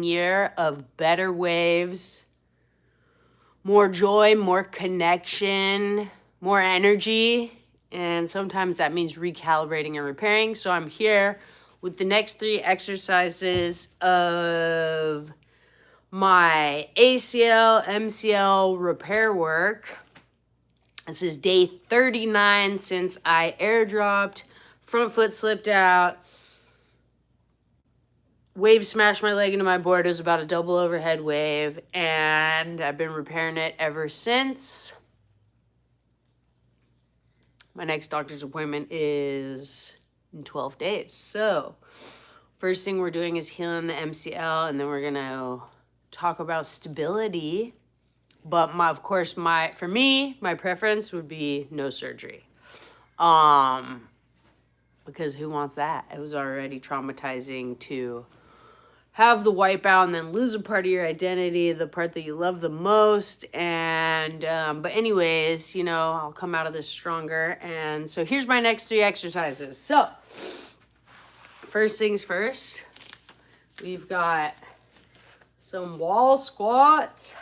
year of better waves, more joy, more connection, more energy. And sometimes that means recalibrating and repairing. So I'm here with the next 3 exercises of my ACL, MCL repair work. This is day 39 since I airdropped, front foot slipped out, wave smashed my leg into my board. It was about a double overhead wave, and I've been repairing it ever since. My next doctor's appointment is in 12 days. So first thing we're doing is healing the MCL, and then we're going to talk about stability. But of course, for me, my preference would be no surgery. Because who wants that? It was already traumatizing to have the wipeout and then lose a part of your identity, the part that you love the most. And, but anyways, I'll come out of this stronger. And so here's my next 3 exercises. So first things first, we've got some wall squats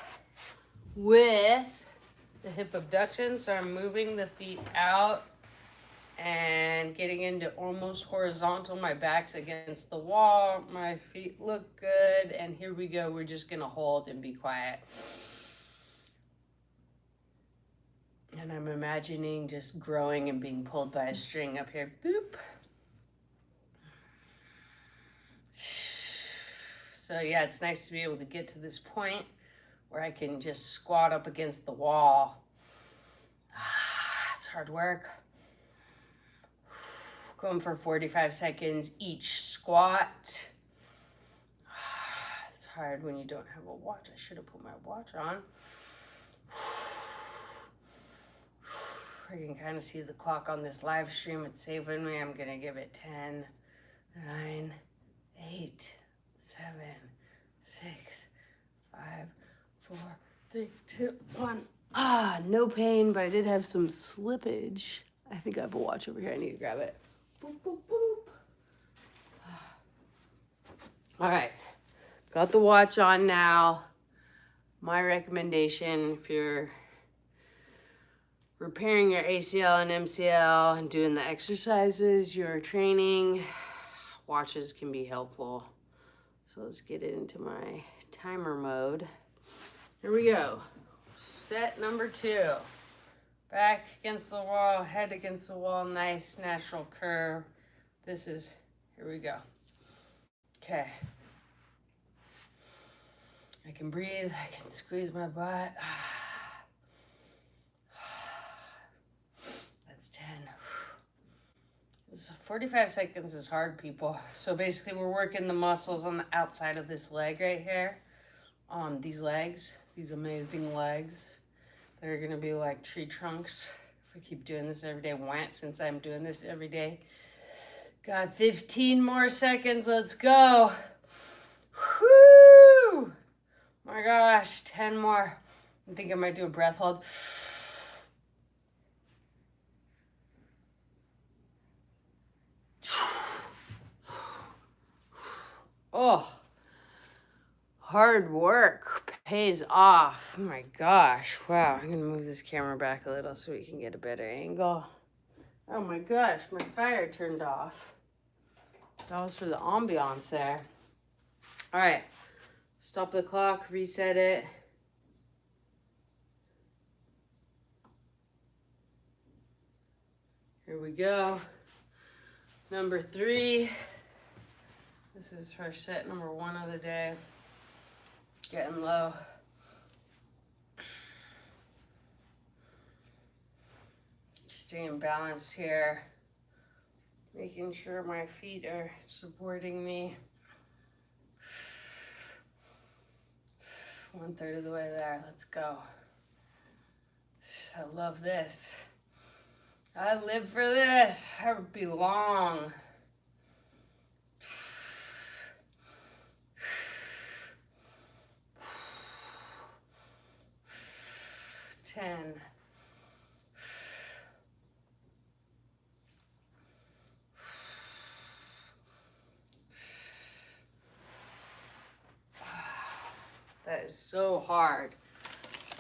with the hip abduction. So I'm moving the feet out and getting into almost horizontal. My back's against the wall. My feet look good. And here we go. We're just going to hold and be quiet. And I'm imagining just growing and being pulled by a string up here. Boop. So yeah, it's nice to be able to get to this point where I can just squat up against the wall. It's hard work. Going for 45 seconds each squat. It's hard when you don't have a watch. I should have put my watch on. I can kind of see the clock on this live stream. It's saving me. I'm going to give it 10, 9, 8, 7, 6, 5, 4, 3, 2, 1. No pain, but I did have some slippage. I think I have a watch over here. I need to grab it. Boop, boop, boop. All right, got the watch on now. My recommendation, if you're repairing your ACL and MCL and doing the exercises you're training, watches can be helpful. So let's get it into my timer mode. Here we go. Set number 2. Back against the wall, head against the wall, nice natural curve. Here we go. Okay. I can breathe, I can squeeze my butt. That's 10. This 45 seconds is hard, people. So basically we're working the muscles on the outside of this leg right here. These legs, these amazing legs. They're gonna be like tree trunks if I keep doing this every day. Since I'm doing this every day. Got 15 more seconds, let's go. Whoo! My gosh, 10 more. I think I might do a breath hold. Oh. Hard work pays off. Oh my gosh. Wow. I'm going to move this camera back a little so we can get a better angle. Oh my gosh. My fire turned off. That was for the ambiance there. All right. Stop the clock. Reset it. Here we go. Number 3. This is for set number 1 of the day. Getting low. Staying balanced here. Making sure my feet are supporting me. 1/3 of the way there. Let's go. I love this. I live for this. I belong. 10. That is so hard.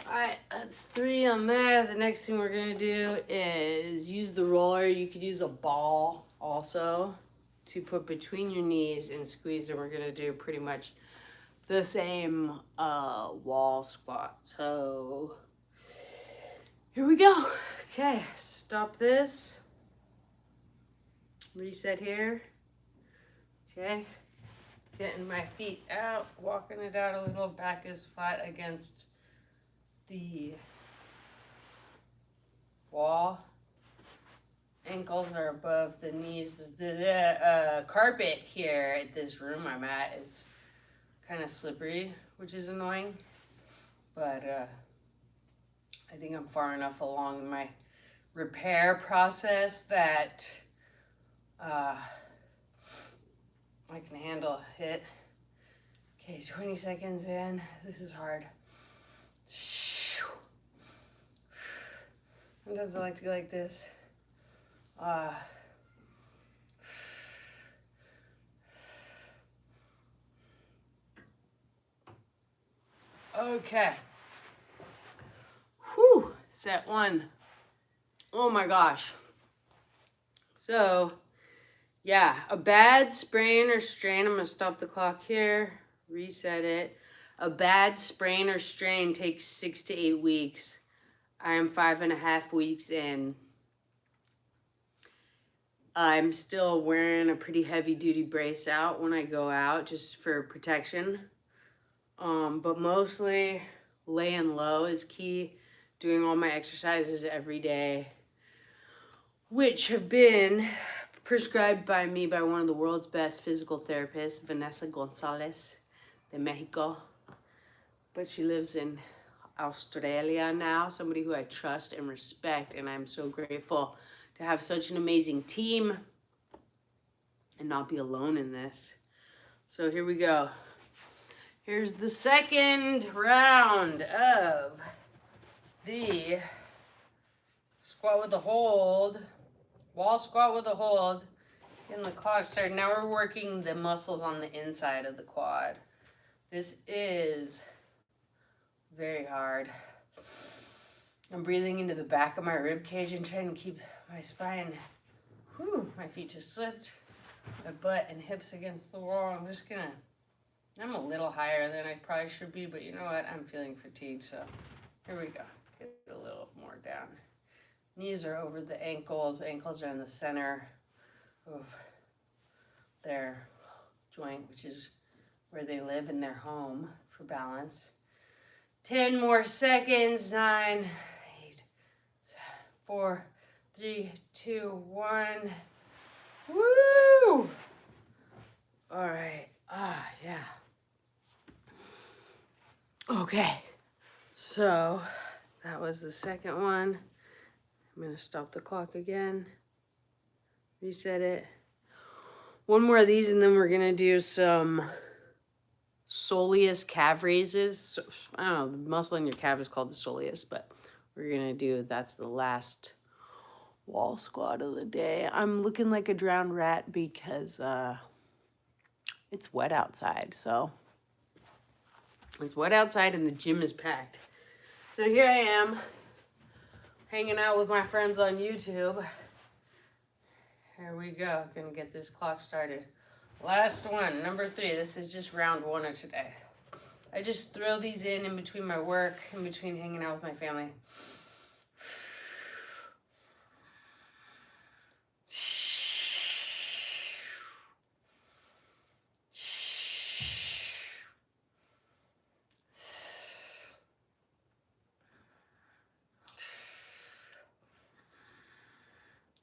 All right, that's 3 on there. The next thing we're gonna do is use the roller. You could use a ball also to put between your knees and squeeze, and we're gonna do pretty much the same wall squat. So here we go. Okay, stop this. Reset here. Okay, getting my feet out, walking it out a little. Back is flat against the wall. Ankles are above the knees. The carpet here at this room I'm at is kind of slippery, which is annoying. But I think I'm far enough along in my repair process that I can handle it. Okay, 20 seconds in. This is hard. Sometimes I like to go like this. Okay. Whew, set 1. Oh my gosh. So, yeah, a bad sprain or strain, I'm gonna stop the clock here, reset it. A bad sprain or strain takes 6 to 8 weeks. I am 5.5 weeks in. I'm still wearing a pretty heavy duty brace out when I go out just for protection. But mostly laying low is key. Doing all my exercises every day, which have been prescribed by me by one of the world's best physical therapists, Vanessa Gonzalez de Mexico. But she lives in Australia now, somebody who I trust and respect, and I'm so grateful to have such an amazing team and not be alone in this. So here we go. Here's the second round of the squat with a hold, wall squat with a hold. Getting the clock started. Now we're working the muscles on the inside of the quad. This is very hard. I'm breathing into the back of my rib cage and trying to keep my spine. Whew, my feet just slipped. My butt and hips against the wall. I'm a little higher than I probably should be, but you know what? I'm feeling fatigued, so here we go. Get a little more down. Knees are over the ankles. Ankles are in the center of their joint, which is where they live in their home for balance. 10 more seconds. 9, 8, 7, 4, 3, 2, 1. Woo! All right. Yeah. Okay. So that was the second one. I'm going to stop the clock again. Reset it. One more of these, and then we're going to do some soleus calf raises. So, I don't know, the muscle in your calf is called the soleus, but we're going to do, that's the last wall squat of the day. I'm looking like a drowned rat because it's wet outside. So it's wet outside and the gym is packed. So here I am, hanging out with my friends on YouTube. Here we go. Gonna get this clock started. Last one, number 3. This is just round 1 of today. I just throw these in between my work, in between hanging out with my family.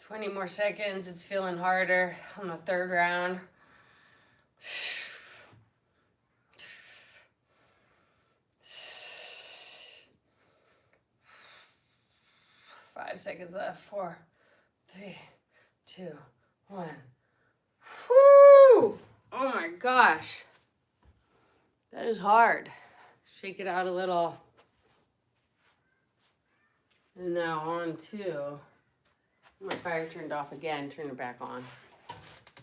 20 more seconds. It's feeling harder on the 3rd round. 5 seconds left. 4, 3, 2, 1. Whoo! Oh my gosh. That is hard. Shake it out a little. And now on to, my fire turned off again, turn it back on.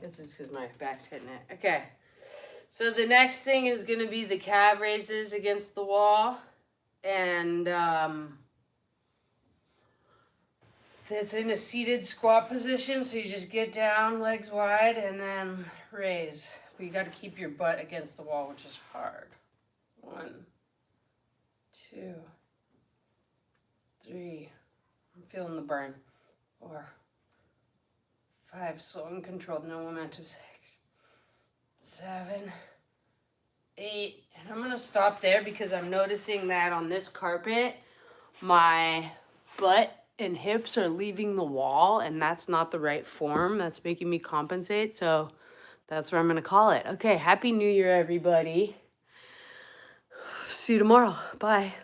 This is because my back's hitting it. Okay, So the next thing is going to be the calf raises against the wall. And it's in a seated squat position. So you just get down, legs wide, and then raise. But you got to keep your butt against the wall, which is hard. 1, 2, 3. I'm feeling the burn. 4, 5. Slow and controlled. No momentum. 6, 7, 8. And I'm going to stop there because I'm noticing that on this carpet, my butt and hips are leaving the wall, and that's not the right form. That's making me compensate. So that's where I'm going to call it. Okay. Happy New Year, everybody. See you tomorrow. Bye.